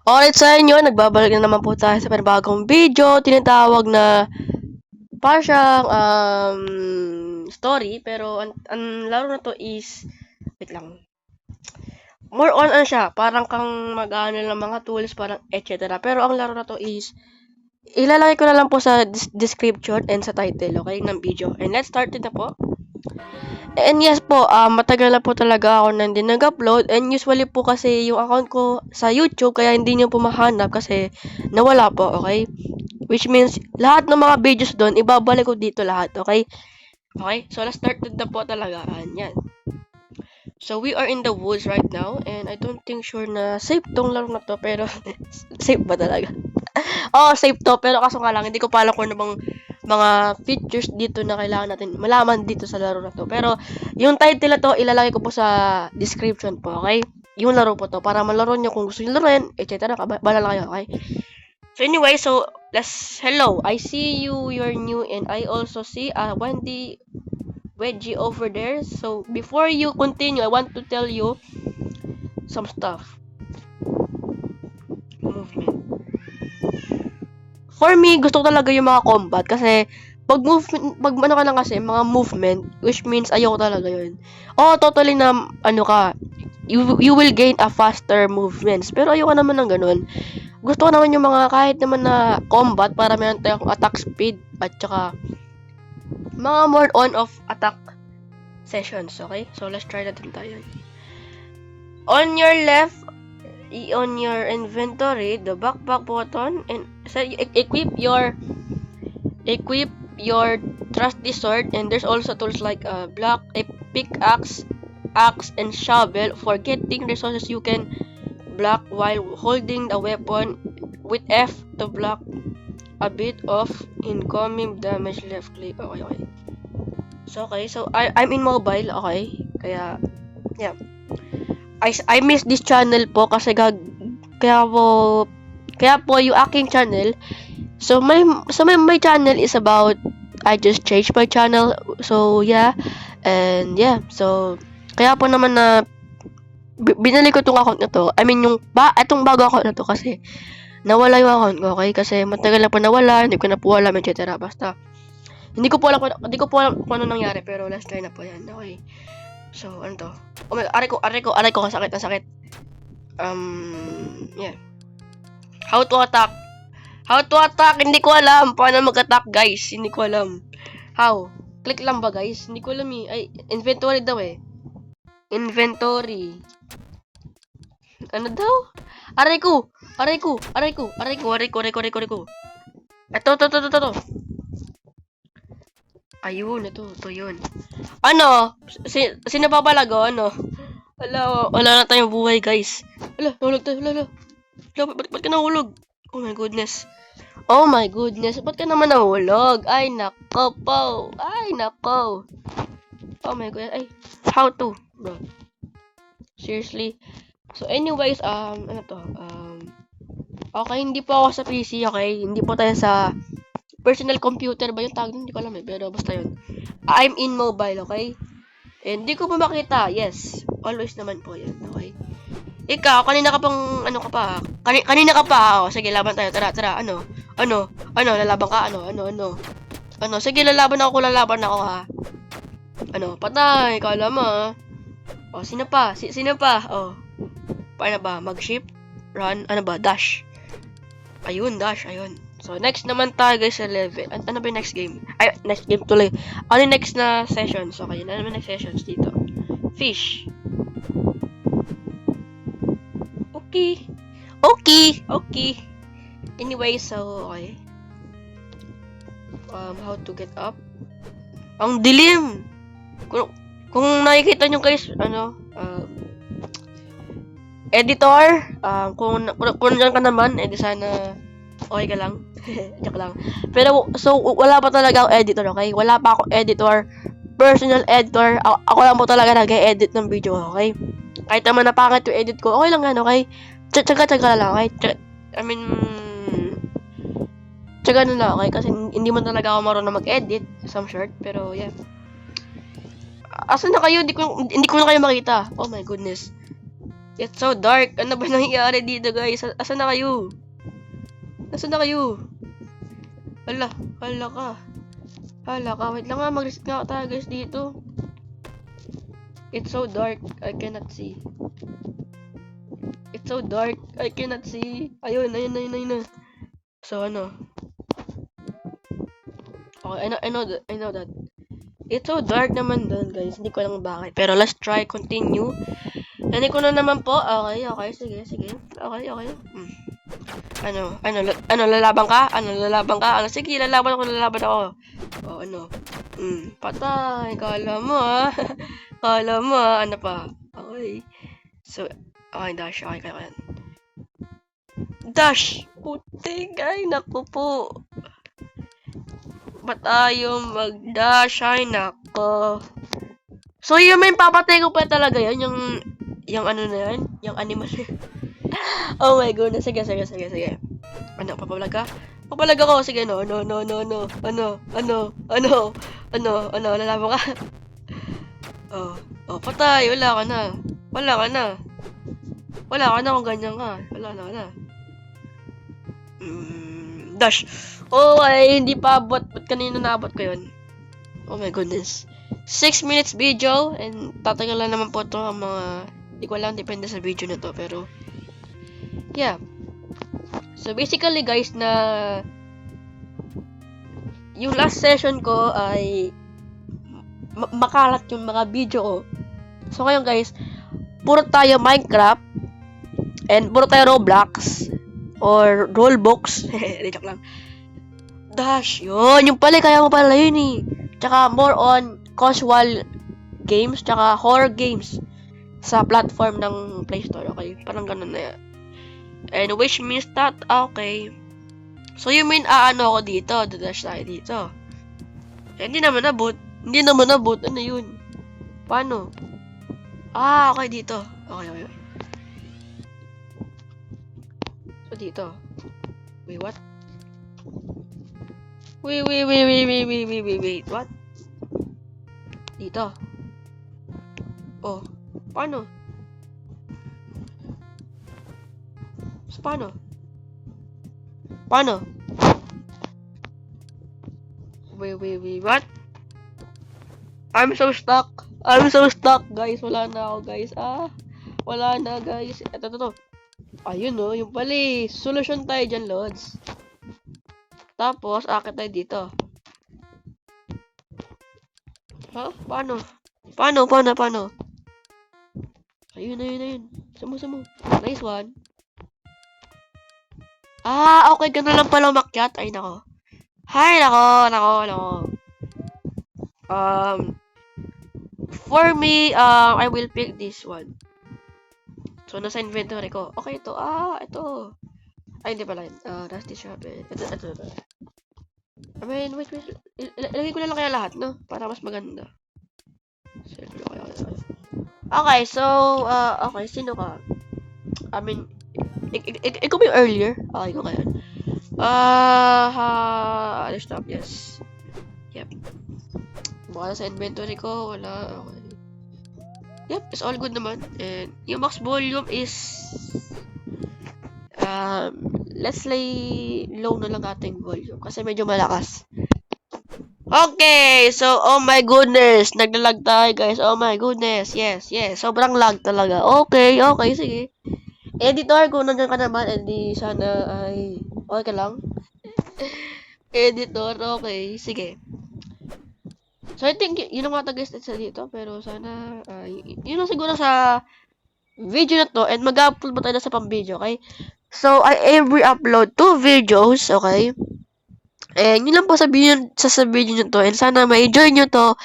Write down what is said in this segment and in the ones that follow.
Alright sa inyo, nagbabalik na naman po tayo sa panibagong video, tinatawag na para siyang story, pero ang laro na to is, wait lang, more on ano siya, parang kang mag-ano ng mga tools, parang etc. Pero ang laro na to is, ilalagay ko na lang po sa description and sa title, okay, ng video. And let's start it na po. And yes po, matagal na po talaga ako nang din nag-upload, and usually po kasi yung account ko sa YouTube, kaya hindi niyo po mahanap kasi nawala po, okay? Which means, lahat ng mga videos doon, ibabalik ko dito lahat, okay? Okay, so let's start na po talaga. Yan. So we are in the woods right now, and I don't think sure na safe tong laro na to, pero safe ba talaga? Oh, safe to, pero kaso nga lang, hindi ko pa alam kung ano bang mga features dito na kailangan natin malaman dito sa laro na to. Pero, yung title na to, ilalagay ko po sa description po, okay? Yung laro po to, para malaro nyo kung gusto nyo laruin, etc. Balala kayo, okay? So, anyway, so, hello, I see you, you're new, and I also see Wendy Wedgie over there. So, before you continue, I want to tell you some stuff. Movement. For me, gusto ko talaga yung mga combat kasi pag ano ka lang kasi, mga movement, which means ayoko talaga yun. Oh, totally na, ano ka, you will gain a faster movements. Pero ayoko naman ng ganun. Gusto ko naman yung mga kahit naman na combat para meron tayong attack speed at saka mga more on of attack sessions, okay? So, let's try natin tayo. On your left, on your inventory, the backpack button, and so equip your trusty sword, and there's also tools like a pickaxe, axe, and shovel. For getting resources, you can block while holding the weapon with F to block a bit of incoming damage. Left click. Okay. So I'm in mobile, okay? Kaya yeah. I miss this channel po kasi kaya po yung aking channel. So my channel is about, I just changed my channel. So yeah. And yeah. So kaya po naman na binalik ko tong account na to. I mean itong bago account na to kasi nawala yung account ko, okay? Kasi matagal na po nawala, hindi ko na po alam, etc. Basta hindi ko po alam kung ano nangyari, pero last try na po yan, okay? So, ano to? Oh my, aray ko, ang sakit. Yeah. How to attack, hindi ko alam. Paano mag-attack, guys? Hindi ko alam. How? Click lang ba, guys? Hindi ko alam eh. Ay, inventory daw eh. Inventory. Ano daw? Aray ko. Ito. Ayun, ito yun. Ano? Sino pa balago? Ano? Wala na tayong buhay, guys. Nahulog tayo. Ba't ka nahulog? Oh my goodness. Ba't ka naman nahulog? Ay, nako po. Oh my god. Ay, how to? Bro. Seriously. So, anyways, ano to? Okay, hindi po ako sa PC, okay? Hindi po tayo sa personal computer ba yung tawag? Hindi ko alam eh, pero basta yun. I'm in mobile, okay? And hindi ko pa makita. Yes. Always naman po yun, okay? Ikaw, kanina ka pang, ano ka pa? Kanina ka pa. Oh, sige, laban tayo. Tara. Ano? Lalaban ka? Ano? Sige, lalaban ako, ha? Ano? Patay. Kala mo, ha? Oh, sino pa? Oh. Paano ba? Mag-shift? Run? Ano ba? Dash. Ayun. So, next naman tayo guys sa level. Ano ba yung next game? Ay, next game tuloy. Ano yung next na sessions? Okay, ano naman next sessions dito? Fish. Okay. Anyway, so, okay. How to get up? Ang dilim! Kung nakikita nyo guys, editor, kung nandiyan ka naman, edi sana okay ka lang. Joke lang. Pero, so, wala pa talaga akong editor, okay? Wala pa akong editor. Personal editor. Ako lang po talaga nag-edit ng video, okay? Kahit naman napakit yung edit ko, okay lang yan, okay? Tsaga lang, okay? Tsaga na lang, okay? Kasi hindi man talaga ako marunong mag-edit. Some short, pero yeah. Asan na kayo? Hindi ko na kayo makita. Oh my goodness. It's so dark. Ano ba nangyayari dito, guys? Asan na kayo? Asan na kayo? Hala, hala ka. Hala ka. Wait lang nga, mag-reset nga tayo, guys, dito. It's so dark. I cannot see. It's so dark. I cannot see. Ayun. So, ano? Okay, I know that. It's so dark naman doon, guys. Hindi ko alam bakit. Pero let's try continue. Nani ko na naman po. Okay. Sige. Okay. Lalaban ka? Sige, lalaban ako. Oh, ano? Patay. Kala mo, ano pa? Okay. So, okay, dash. Okay. Dash! Puting, ay, naku po. Ba't ayaw mag-dash? Ay, nako. So, yung may papatay ko pa talaga yan. Yung ano na yan? Yung animal. Oh my goodness. Sige. Ano, papalag ka? Papalag ako. Sige, no. Ano, lalaban ka? Oh, patay. Wala ka na kung ganyan ka. Wala na. Dash. Oh, ay, hindi pa abot. Ba't kanina naabot ko yun? Oh my goodness. 6 minutes video. And tatagal lang naman po ito ang mga... Hindi ko alam, depende sa video na to. Pero, yeah. So, basically, guys, na... Yung last session ko ay... Makalat yung mga video ko. So, ngayon, guys, puro tayo Minecraft. And puro tayo Roblox. Or Roblox. Joke lang. Dash. Yung pala, kaya mo pala yun eh. Tsaka more on casual games, tsaka horror games sa platform ng Play Store, okay? Parang ganun na yan. And which means that, okay. So, you mean, ako dito? Dash tayo dito. Hindi naman nabot. Ano yun? Paano? Okay, dito. Okay. So, dito. Wait, what? Wait, what? Dito. Oh, paano? So, paano? Wait, what? I'm so stuck, guys. Wala na ako, guys. Wala na, guys. Ito. Ayun, no. Yung pala, solution tayo dyan, Lods. Tapos, akit tayo dito. Paano? Ayun. Sumo. Nice one. Okay. Ganun lang pala umakyat. Ay, nako. Hay, nako. For me, I will pick this one. So, nasa inventory ko. Okay, ito. Ito. Ay, hindi pala yun. Rusty Shovel. Ito. I mean, wait. Ilagay ko na lang kaya lahat, no? Para mas maganda. Okay, so, okay, sino ka? I mean, ikaw ba yung earlier? Okay, ikaw kaya. Stop, yes. Yep. Baka sa inventory ko, wala. Okay. Yep, it's all good naman. And yung max volume is let's lay low na lang ating volume kasi medyo malakas. Okay, so oh my goodness, naglalag tayo, guys. Oh my goodness. Yes. Sobrang lag talaga. Okay, sige. Editor, kung nandiyan ka naman, edi sana ay okay ka lang. Editor, okay, sige. So, I think, yun ang mga guys sa dito. Pero, sana, yun lang siguro sa video na to. And, mag-upload ba tayo sa pang-video, okay? So, I every upload 2 videos, okay? And, yun lang po sa video nyo to. And, sana ma-enjoy nyo to.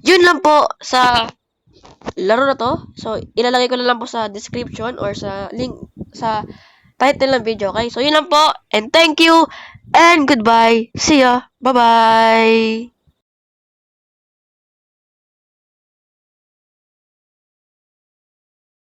Yun lang po sa laro na to. So, ilalagay ko na lang po sa description or sa link, sa title ng video, okay? So, yun lang po. And, thank you. And, goodbye. See ya. Bye-bye.